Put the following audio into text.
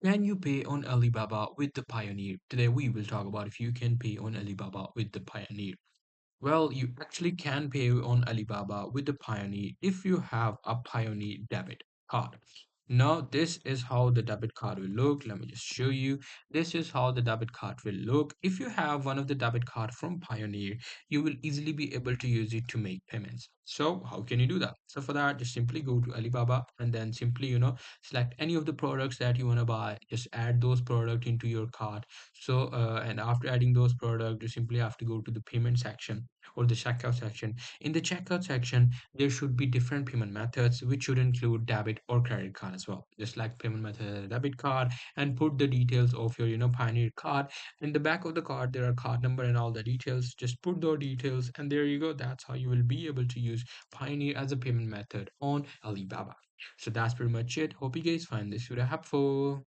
Can you pay on Alibaba with the Pioneer? Today we will talk about if you can pay on Alibaba with the Pioneer. Well, you actually can pay on Alibaba with the Pioneer if you have a Pioneer debit card. Now, this is how the debit card will look. Let me just show you. This is how the debit card will look. If you have one of the debit card from Pioneer, you will easily be able to use it to make payments. So, how can you do that? So, for that, just simply go to Alibaba and then simply, select any of the products that you want to buy. Just add those products into your cart. So, and after adding those products, you simply have to go to the payment section or the checkout section. In the checkout section, there should be different payment methods, which should include debit or credit card as well. Just like payment method, debit card, and put the details of your, Pioneer card. In the back of the card, there are card number and all the details. Just put those details, and there you go. That's how you will be able to use Pioneer as a payment method on Alibaba. So that's pretty much it. Hope you guys find this video helpful.